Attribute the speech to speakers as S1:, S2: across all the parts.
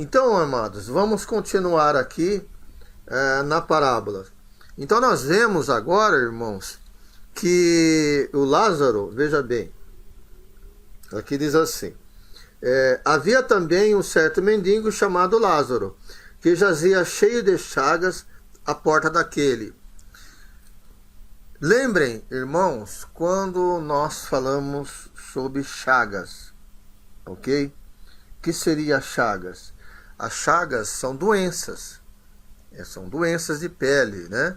S1: Então, amados, vamos continuar aqui na parábola. Então nós vemos agora, irmãos, que o Lázaro, veja bem, aqui diz assim: havia também um certo mendigo chamado Lázaro, que jazia cheio de chagas à porta daquele. Lembrem, irmãos, quando nós falamos sobre chagas, ok? O que seria chagas? As chagas são doenças, são doenças de pele, né?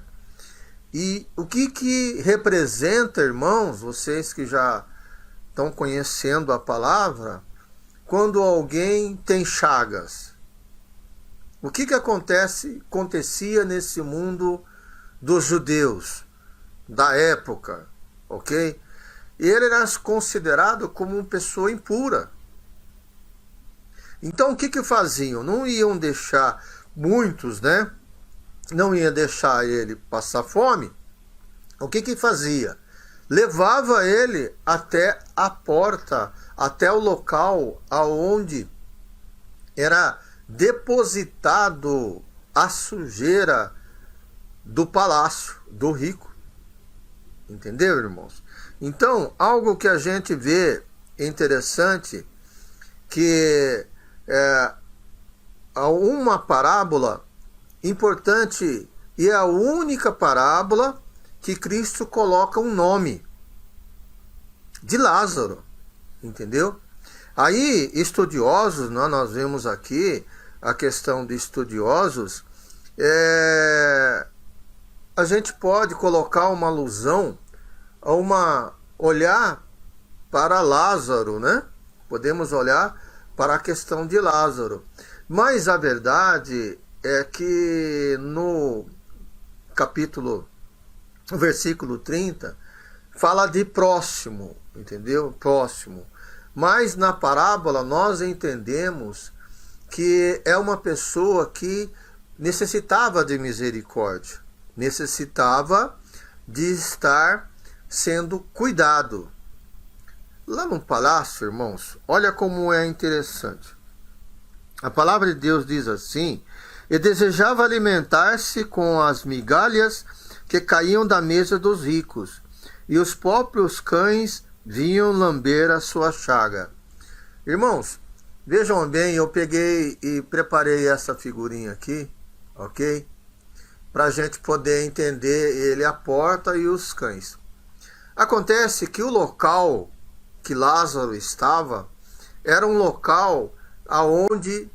S1: E o que representa, irmãos, vocês que já estão conhecendo a palavra, quando alguém tem chagas? O que acontecia nesse mundo dos judeus da época, ok? Ele era considerado como uma pessoa impura. Então o que faziam? Não iam deixar muitos, né? Não ia deixar ele passar fome. O que fazia? Levava ele até a porta, até o local aonde era depositado a sujeira do palácio do rico. Entendeu, irmãos? Então, algo que a gente vê interessante, que uma parábola importante, e é a única parábola que Cristo coloca um nome de Lázaro, entendeu? Aí, estudiosos, nós vemos aqui a questão de estudiosos, a gente pode colocar uma alusão a olhar para Lázaro, né? Podemos olhar para a questão de Lázaro. Mas a verdade é que no versículo 30, fala de próximo, entendeu? Próximo. Mas na parábola nós entendemos que é uma pessoa que necessitava de misericórdia, necessitava de estar sendo cuidado. Lá no palácio, irmãos, olha como é interessante. A palavra de Deus diz assim: e desejava alimentar-se com as migalhas que caíam da mesa dos ricos, e os próprios cães vinham lamber a sua chaga. Irmãos, vejam bem, eu peguei e preparei essa figurinha aqui, ok? Para a gente poder entender ele, a porta e os cães. Acontece que o local que Lázaro estava era um local aonde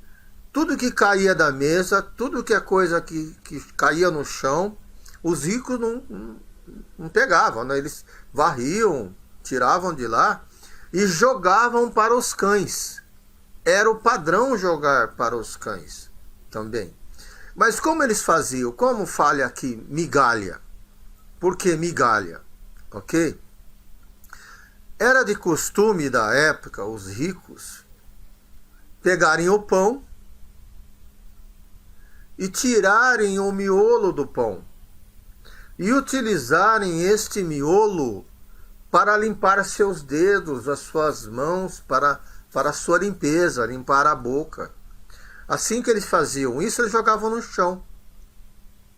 S1: tudo que caía da mesa, tudo que é coisa que caía no chão, os ricos não pegavam, né? Eles varriam, tiravam de lá e jogavam para os cães. Era o padrão jogar para os cães também. Mas como eles faziam? Como fala aqui migalha? Por que migalha? Ok? Era de costume da época os ricos pegarem o pão e tirarem o miolo do pão e utilizarem este miolo para limpar seus dedos, as suas mãos, para a sua limpeza, limpar a boca. Assim que eles faziam isso, eles jogavam no chão.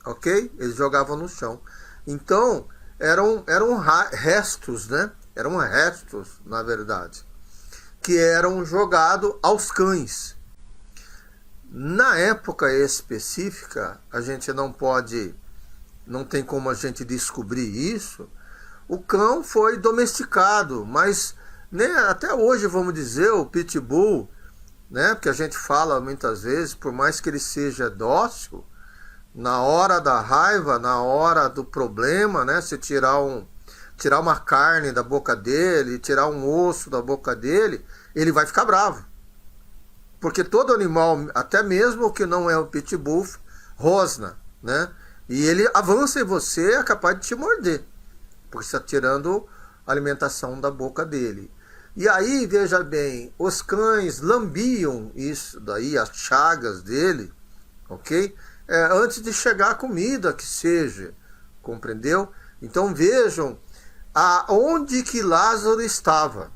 S1: Ok? Eles jogavam no chão. Então, eram restos, né? Eram restos, na verdade, que eram jogados aos cães. Na época específica, a gente não tem como a gente descobrir isso. O cão foi domesticado, mas né, até hoje, vamos dizer, o pitbull, né, porque a gente fala muitas vezes, por mais que ele seja dócil, na hora da raiva, na hora do problema, né, se tirar uma carne da boca dele, tirar um osso da boca dele, ele vai ficar bravo. Porque todo animal, até mesmo o que não é o pitbull, rosna, né? E ele avança em você, é capaz de te morder, porque você está tirando a alimentação da boca dele. E aí, veja bem, os cães lambiam isso daí, as chagas dele, ok? Antes de chegar a comida que seja, compreendeu? Então vejam aonde que Lázaro estava.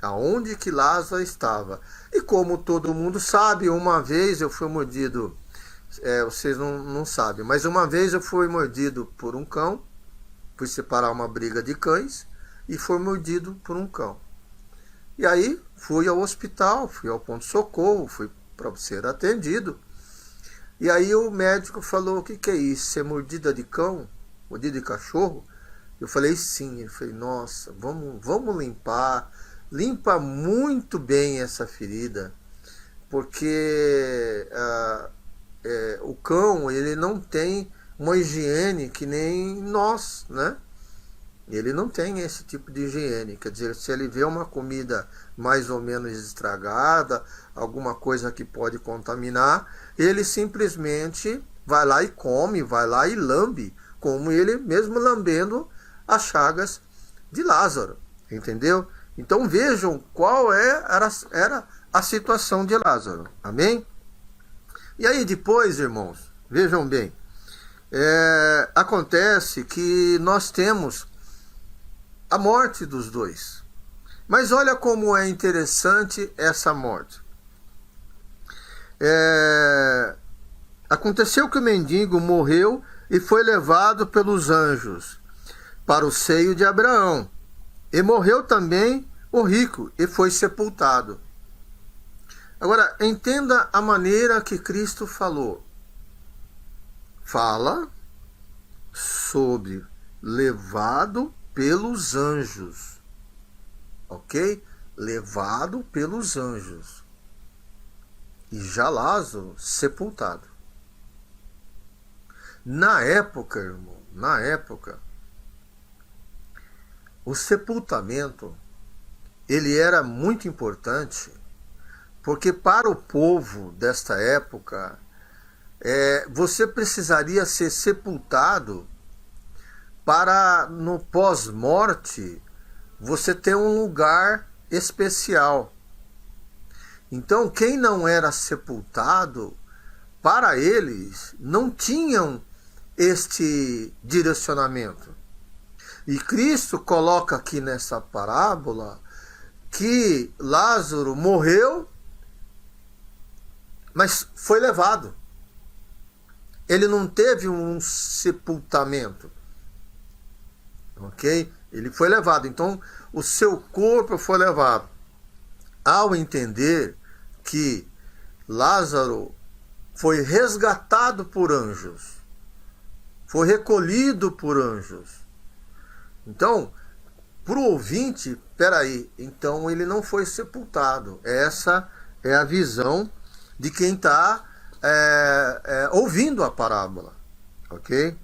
S1: aonde que Lázaro estava. E como todo mundo sabe, uma vez eu fui mordido, vocês não sabem, mas uma vez eu fui mordido por um cão, fui separar uma briga de cães e fui mordido por um cão. E aí fui ao hospital, fui ao ponto-socorro, fui para ser atendido. E aí o médico falou: o que é isso? Isso é mordida de cão? Mordida de cachorro? Eu falei: sim. Ele falou: nossa, vamos limpar. Limpa muito bem essa ferida, porque o cão, ele não tem uma higiene que nem nós, né? Ele não tem esse tipo de higiene. Quer dizer, se ele vê uma comida mais ou menos estragada, alguma coisa que pode contaminar, ele simplesmente vai lá e come, vai lá e lambe, como ele mesmo lambendo as chagas de Lázaro, entendeu? Então vejam qual era a situação de Lázaro, amém? E aí depois, irmãos, vejam bem, acontece que nós temos a morte dos dois. Mas olha como é interessante essa morte. Aconteceu que o mendigo morreu e foi levado pelos anjos para o seio de Abraão. E morreu também o rico e foi sepultado. Agora, entenda a maneira que Cristo falou. Fala sobre levado pelos anjos. Ok? Levado pelos anjos. E já Lázaro sepultado. Na época, irmão, o sepultamento, ele era muito importante, porque para o povo desta época, você precisaria ser sepultado para, no pós-morte, você ter um lugar especial. Então, quem não era sepultado, para eles, não tinham este direcionamento. E Cristo coloca aqui nessa parábola que Lázaro morreu, mas foi levado. Ele não teve um sepultamento. Ok? Ele foi levado. Então, o seu corpo foi levado. Ao entender que Lázaro foi resgatado por anjos, foi recolhido por anjos. Então, para o ouvinte, peraí, então ele não foi sepultado. Essa é a visão de quem está ouvindo a parábola. Ok?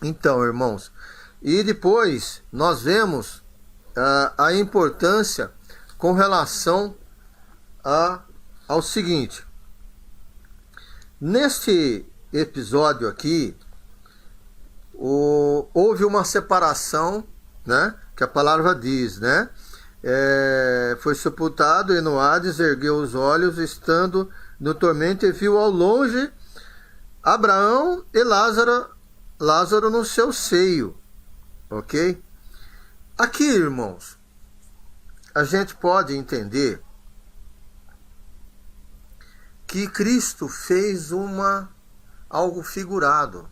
S1: Então, irmãos, e depois nós vemos a importância com relação ao seguinte. Neste episódio aqui, houve uma separação, né? Que a palavra diz, né? Foi sepultado e no Hades ergueu os olhos, estando no tormento, e viu ao longe Abraão e Lázaro no seu seio. Ok? Aqui, irmãos, a gente pode entender que Cristo fez algo figurado.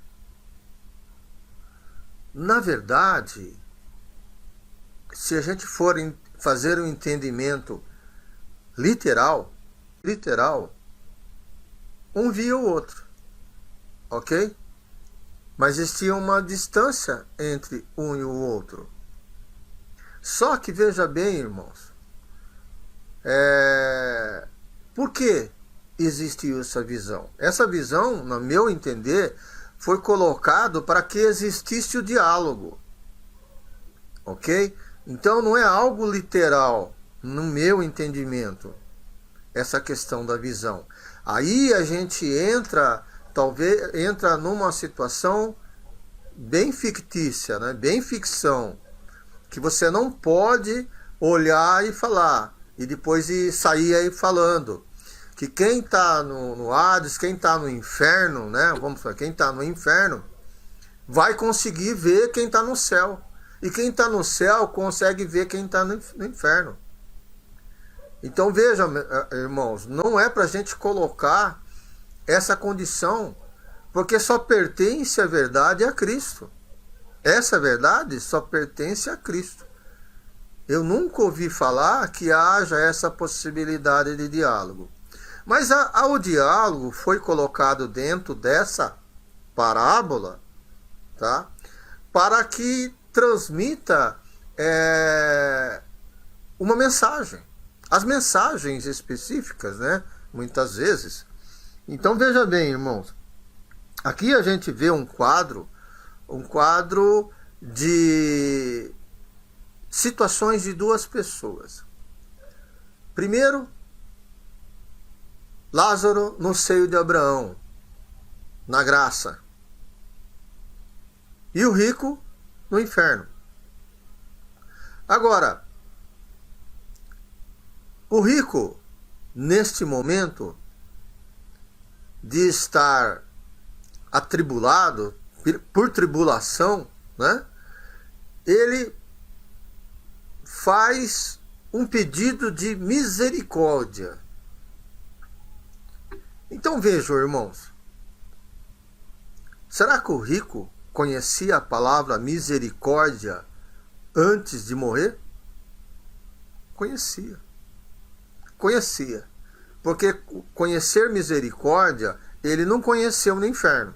S1: Na verdade, se a gente for fazer um entendimento literal, um via o outro, ok? Mas existia uma distância entre um e o outro. Só que veja bem, irmãos, por que existiu essa visão? Essa visão, no meu entender, foi colocado para que existisse o diálogo. Ok? Então não é algo literal, no meu entendimento, essa questão da visão. Aí a gente entra numa situação bem fictícia, né? Bem ficção, que você não pode olhar e falar, e depois sair aí falando. Que quem está no Hades, quem está no inferno, né? Vamos falar, quem está no inferno vai conseguir ver quem está no céu. E quem está no céu consegue ver quem está no inferno. Então veja, irmãos, não é para a gente colocar essa condição, porque só pertence a verdade a Cristo. Essa verdade só pertence a Cristo. Eu nunca ouvi falar que haja essa possibilidade de diálogo. Mas o diálogo foi colocado dentro dessa parábola, tá? Para que transmita uma mensagem. As mensagens específicas, né? Muitas vezes. Então veja bem, irmãos. Aqui a gente vê um quadro de situações de duas pessoas. Primeiro, Lázaro no seio de Abraão, na graça. E o rico no inferno. Agora, o rico, neste momento de estar atribulado, por tribulação, né? Ele faz um pedido de misericórdia. Então vejam, irmãos, será que o rico conhecia a palavra misericórdia antes de morrer? Conhecia. Conhecia. Porque conhecer misericórdia, ele não conheceu no inferno.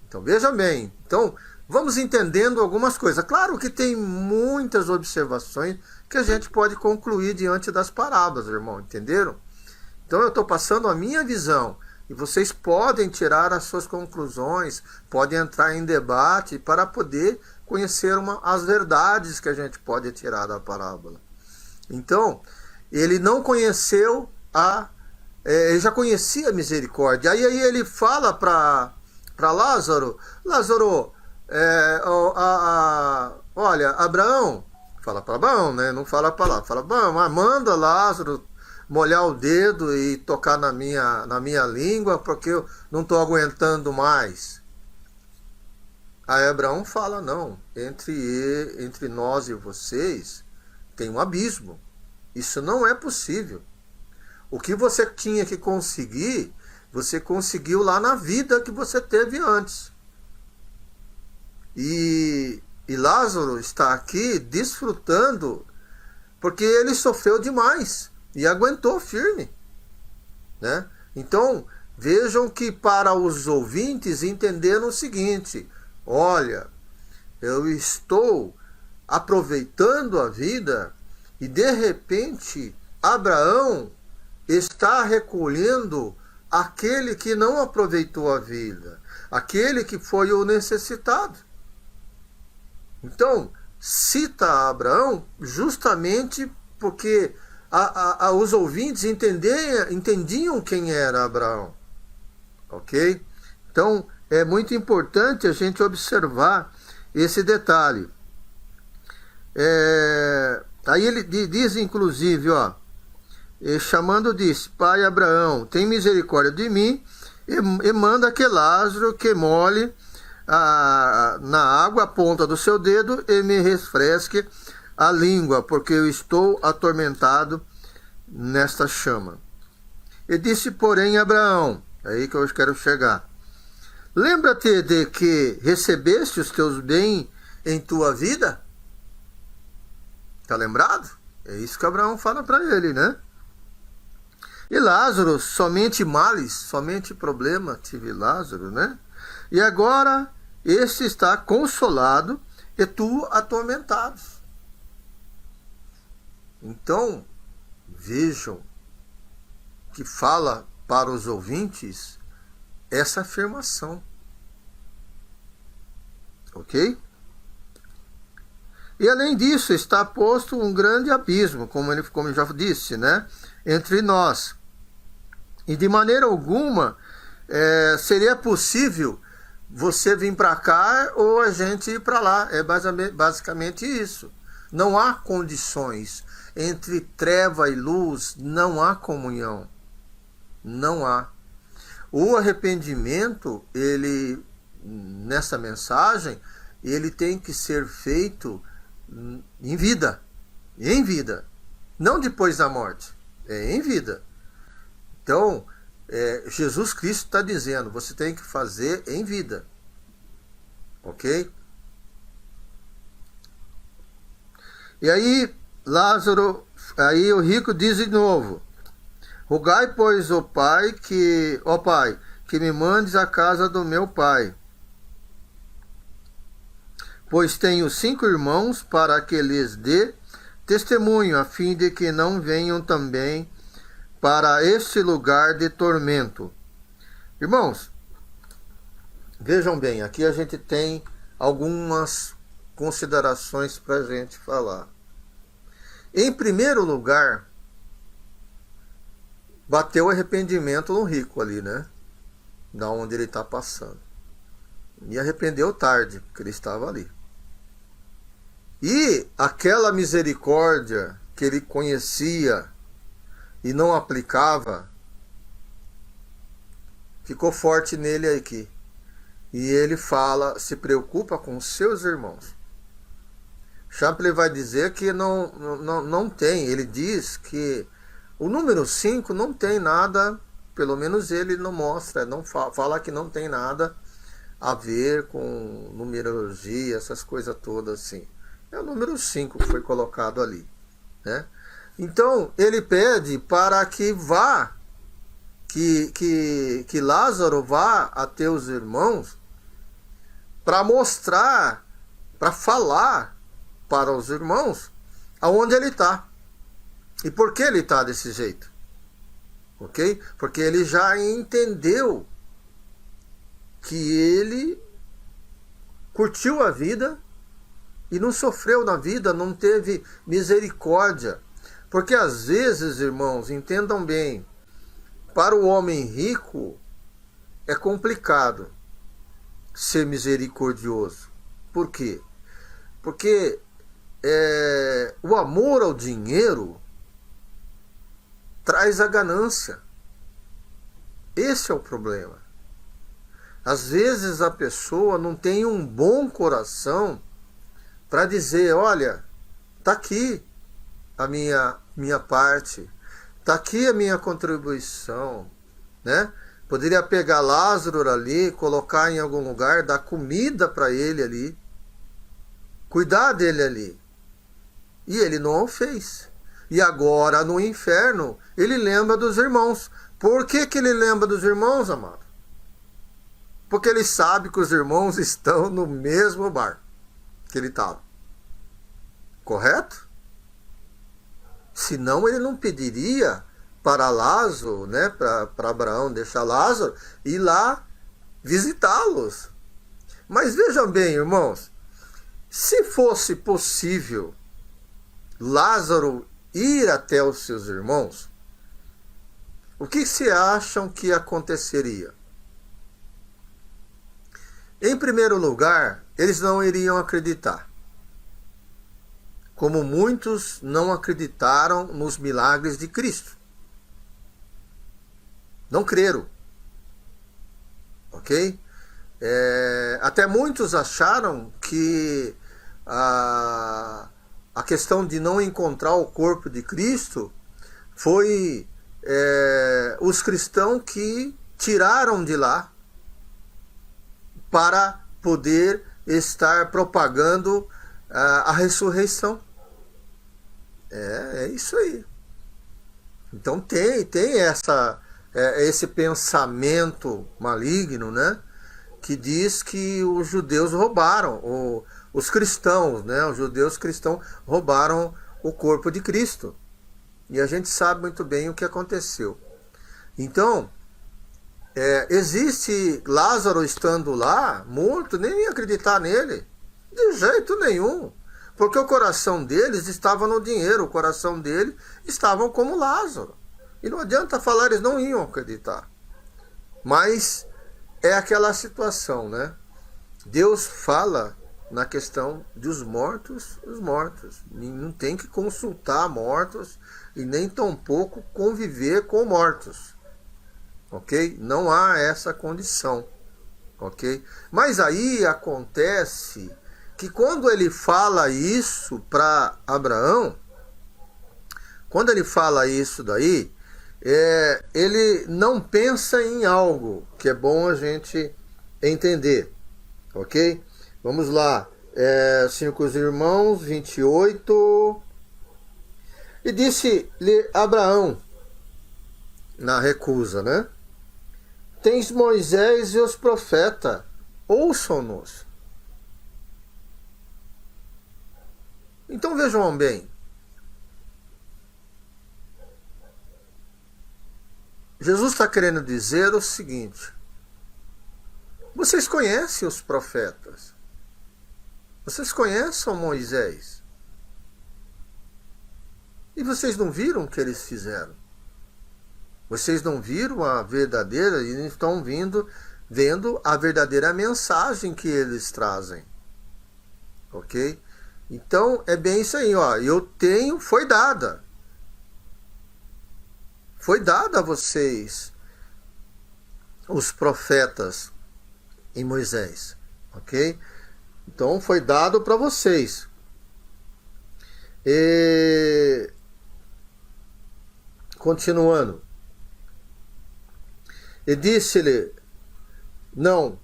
S1: Então veja bem, então vamos entendendo algumas coisas. Claro que tem muitas observações que a gente pode concluir diante das parábolas, irmão, entenderam? Então eu estou passando a minha visão e vocês podem tirar as suas conclusões, podem entrar em debate para poder conhecer as verdades que a gente pode tirar da parábola. Então, ele não conheceu ele já conhecia a misericórdia. Aí ele fala para Lázaro, olha, Abraão, fala para Abraão, né? Não fala para lá, fala Abraão, manda Lázaro molhar o dedo e tocar na minha língua, porque eu não estou aguentando mais. Aí Abraão fala, não, entre nós e vocês tem um abismo. Isso não é possível. O que você tinha que conseguir, você conseguiu lá na vida que você teve antes. E Lázaro está aqui desfrutando, porque ele sofreu demais e aguentou firme, né? Então, vejam que para os ouvintes entenderam o seguinte: olha, eu estou aproveitando a vida e de repente Abraão está recolhendo aquele que não aproveitou a vida, aquele que foi o necessitado. Então, cita Abraão justamente porque os ouvintes entendiam quem era Abraão. Ok? Então, é muito importante a gente observar esse detalhe. Aí ele diz, inclusive, chamando disse, pai Abraão, tem misericórdia de mim e manda que Lázaro que molhe na água a ponta do seu dedo e me refresque a língua, porque eu estou atormentado nesta chama. E disse, porém, Abraão, é aí que eu quero chegar, lembra-te de que recebeste os teus bens em tua vida? Está lembrado? É isso que Abraão fala para ele, né? E Lázaro, somente males, somente problema tive Lázaro, né? E agora este está consolado e tu atormentado. Então, vejam que fala para os ouvintes essa afirmação. Ok? E além disso, está posto um grande abismo, como eu já disse, né? Entre nós. E de maneira alguma seria possível você vir para cá ou a gente ir para lá. É basicamente isso. Não há condições. Entre treva e luz não há comunhão. Não há. O arrependimento, nessa mensagem, ele tem que ser feito em vida. Em vida. Não depois da morte, é em vida. Então, Jesus Cristo está dizendo, você tem que fazer em vida. Ok? E aí, Lázaro, aí o rico diz de novo, rogai, pois, ó Pai, que me mandes à casa do meu pai, pois tenho 5 irmãos, para que lhes dê testemunho, a fim de que não venham também para este lugar de tormento. Irmãos, vejam bem, aqui a gente tem algumas considerações para a gente falar. Em primeiro lugar, bateu arrependimento no rico ali, né? Da onde ele está passando. E arrependeu tarde, porque ele estava ali. E aquela misericórdia que ele conhecia e não aplicava, ficou forte nele aqui. E ele fala, se preocupa com seus irmãos. Chaplin vai dizer que não tem, ele diz que o número 5 não tem nada, pelo menos ele não mostra, não fala que não tem nada a ver com numerologia, essas coisas todas assim. É o número 5 que foi colocado ali, né? Então, ele pede para que vá, que Lázaro vá até os irmãos para mostrar, para falar para os irmãos aonde ele está. E por que ele está desse jeito? Ok? Porque ele já entendeu que ele curtiu a vida e não sofreu na vida, não teve misericórdia. Porque às vezes, irmãos, entendam bem, para o homem rico é complicado ser misericordioso. Por quê? Porque o amor ao dinheiro traz a ganância. Esse é o problema. Às vezes a pessoa não tem um bom coração para dizer, olha, está aqui a minha parte, está aqui a minha contribuição, né? Poderia pegar Lázaro ali, colocar em algum lugar, dar comida para ele ali, cuidar dele ali. E ele não o fez. E agora no inferno ele lembra dos irmãos. Por que ele lembra dos irmãos, amado? Porque ele sabe que os irmãos estão no mesmo bar que ele estava. Correto? Senão ele não pediria para Lázaro, né, para Abraão deixar Lázaro ir lá visitá-los. Mas vejam bem, irmãos, se fosse possível Lázaro ir até os seus irmãos, o que se acham que aconteceria? Em primeiro lugar, eles não iriam acreditar. Como muitos não acreditaram nos milagres de Cristo. Não creram. Ok? Até muitos acharam que a questão de não encontrar o corpo de Cristo foi os cristãos que tiraram de lá para poder estar propagando a ressurreição. É isso aí. Então tem esse pensamento maligno, né? Que diz que os judeus roubaram, os cristãos, né? Os judeus cristãos roubaram o corpo de Cristo. E a gente sabe muito bem o que aconteceu. Então, existe Lázaro estando lá, morto, nem ia acreditar nele. De jeito nenhum. Porque o coração deles estava no dinheiro, o coração dele estava como Lázaro. E não adianta falar, eles não iam acreditar. Mas é aquela situação, né? Deus fala na questão dos mortos, os mortos. Não tem que consultar mortos e nem tampouco conviver com mortos. Ok? Não há essa condição. Ok? Mas aí acontece que quando ele fala isso para Abraão, Quando ele fala isso daí, ele não pensa em algo que é bom a gente entender, ok? Vamos lá, 5 irmãos, 28. E disse-lhe Abraão, na recusa, né? Tens Moisés e os profetas, ouçam-nos. Então vejam bem, Jesus está querendo dizer o seguinte: vocês conhecem os profetas, vocês conhecem Moisés, e vocês não viram o que eles fizeram, vocês não viram a verdadeira, e estão vendo a verdadeira mensagem que eles trazem, ok? Então é bem isso aí, ó. Foi dada a vocês os profetas em Moisés, ok? Então foi dado para vocês. E continuando, e disse-lhe não,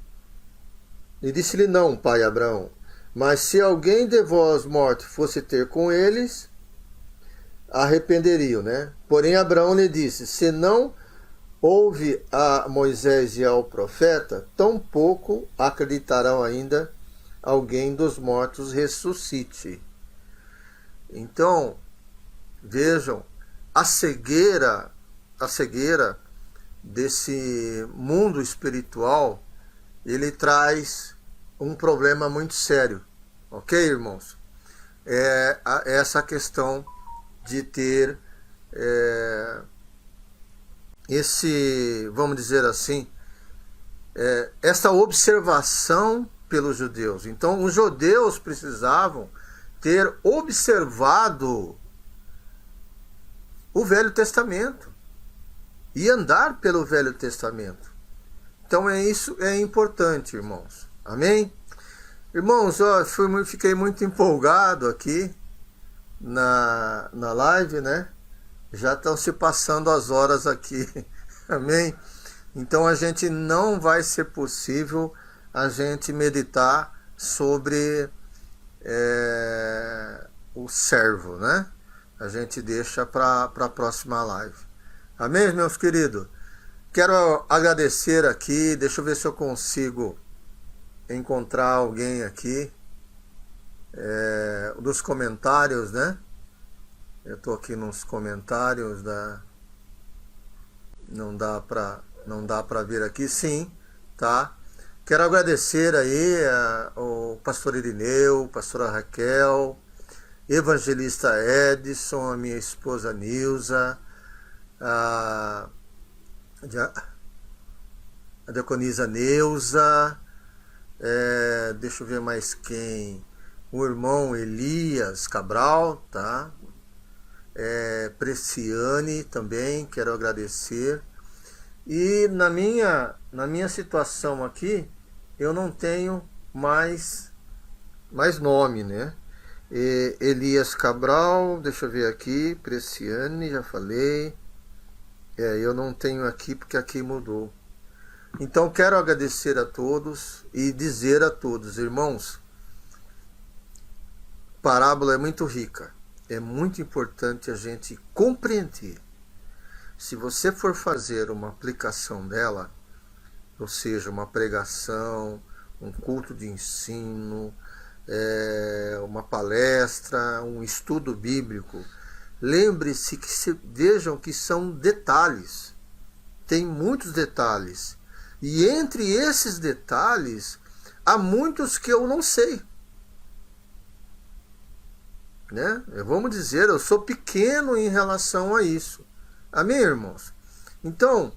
S1: pai Abraão, mas se alguém de vós morto fosse ter com eles, arrependeriam, né? Porém Abraão lhe disse: se não houve a Moisés e ao profeta, tampouco acreditarão ainda alguém dos mortos ressuscite. Então, vejam, a cegueira desse mundo espiritual, ele traz um problema muito sério, ok, irmãos? Essa questão de ter vamos dizer assim, essa observação pelos judeus. Então, os judeus precisavam ter observado o Velho Testamento e andar pelo Velho Testamento. Então, isso é importante, irmãos. Amém? Irmãos, fiquei muito empolgado aqui na live, né? Já estão se passando as horas aqui. Amém? Então a gente não vai ser possível a gente meditar sobre o servo, né? A gente deixa para a próxima live. Amém, meus queridos? Quero agradecer aqui. Deixa eu ver se eu consigo encontrar alguém aqui dos comentários, né? Eu estou aqui nos comentários não dá para ver aqui, sim, tá? Quero agradecer aí o pastor Irineu, pastora Raquel, evangelista Edson, a minha esposa Nilza, a diaconisa Neuza, deixa eu ver mais quem, o irmão Elias Cabral, tá? Preciane também, quero agradecer. E na minha situação aqui, eu não tenho mais nome, né? Elias Cabral, deixa eu ver aqui, Preciane, já falei. Eu não tenho aqui porque aqui mudou. Então quero agradecer a todos e dizer a todos, irmãos, a parábola é muito rica. É muito importante a gente compreender. Se você for fazer uma aplicação dela, ou seja, uma pregação, um culto de ensino, uma palestra, um estudo bíblico, lembre-se vejam que são detalhes. Tem muitos detalhes. E entre esses detalhes, há muitos que eu não sei. Né? Vamos dizer, eu sou pequeno em relação a isso. Amém, irmãos? Então,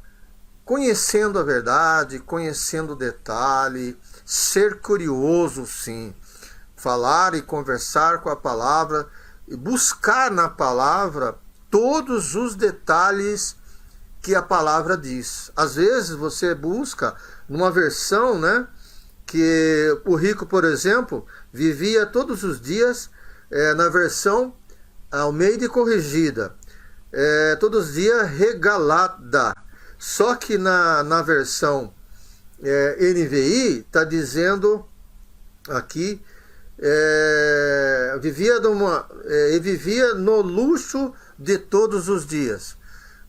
S1: conhecendo a verdade, conhecendo o detalhe, ser curioso, sim, falar e conversar com a palavra, e buscar na palavra todos os detalhes que a palavra diz. Às vezes você busca numa versão, né, que o rico, por exemplo, vivia todos os dias na versão Almeida Corrigida. todos os dias regalada. Só que na versão NVI está dizendo aqui, vivia no luxo de todos os dias.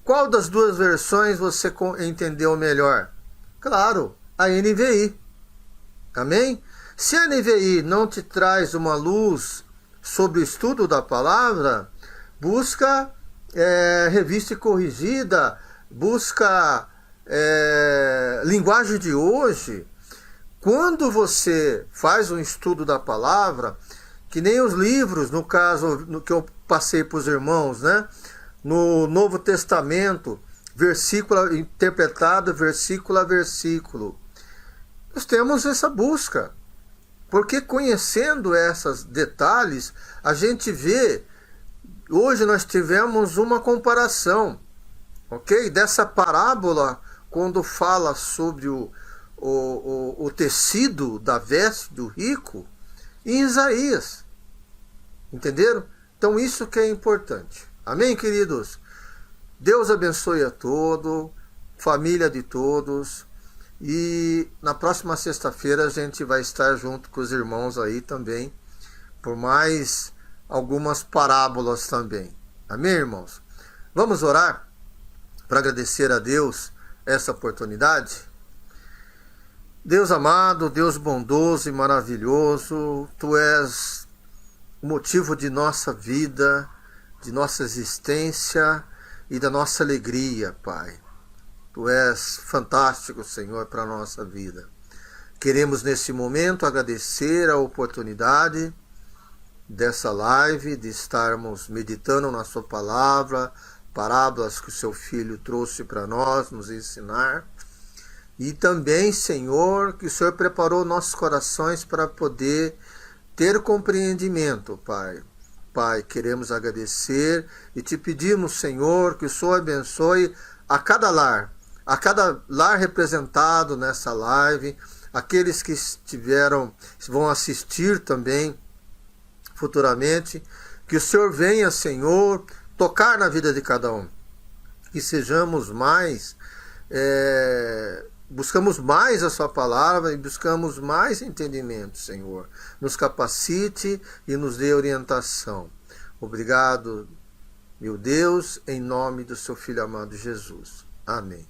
S1: Qual das duas versões você entendeu melhor? Claro, a NVI. Amém? Se a NVI não te traz uma luz sobre o estudo da palavra, busca revista corrigida, busca linguagem de hoje. Quando você faz um estudo da palavra, que nem os livros, no caso no que eu passei para os irmãos, né? No Novo Testamento, versículo interpretado, versículo a versículo. Nós temos essa busca, porque conhecendo esses detalhes, a gente vê. Hoje nós tivemos uma comparação, ok? Dessa parábola, quando fala sobre o tecido da veste do rico, em Isaías. Entenderam? Então isso que é importante. Amém, queridos? Deus abençoe a todos, família de todos. E na próxima sexta-feira a gente vai estar junto com os irmãos aí também, por mais algumas parábolas também. Amém, irmãos? Vamos orar para agradecer a Deus essa oportunidade? Deus amado, Deus bondoso e maravilhoso, Tu és o motivo de nossa vida, de nossa existência e da nossa alegria, Pai. Tu és fantástico, Senhor, para a nossa vida. Queremos nesse momento agradecer a oportunidade dessa live, de estarmos meditando na Sua palavra, parábolas que o Seu Filho trouxe para nós, nos ensinar. E também, Senhor, que o Senhor preparou nossos corações para poder ter compreendimento, Pai. Pai, queremos agradecer e te pedimos, Senhor, que o Senhor abençoe a cada lar representado nessa live, aqueles que vão assistir também futuramente, que o Senhor venha, Senhor, tocar na vida de cada um, que sejamos mais, buscamos mais a Sua palavra e buscamos mais entendimento, Senhor. Nos capacite e nos dê orientação. Obrigado, meu Deus, em nome do Seu Filho amado Jesus. Amém.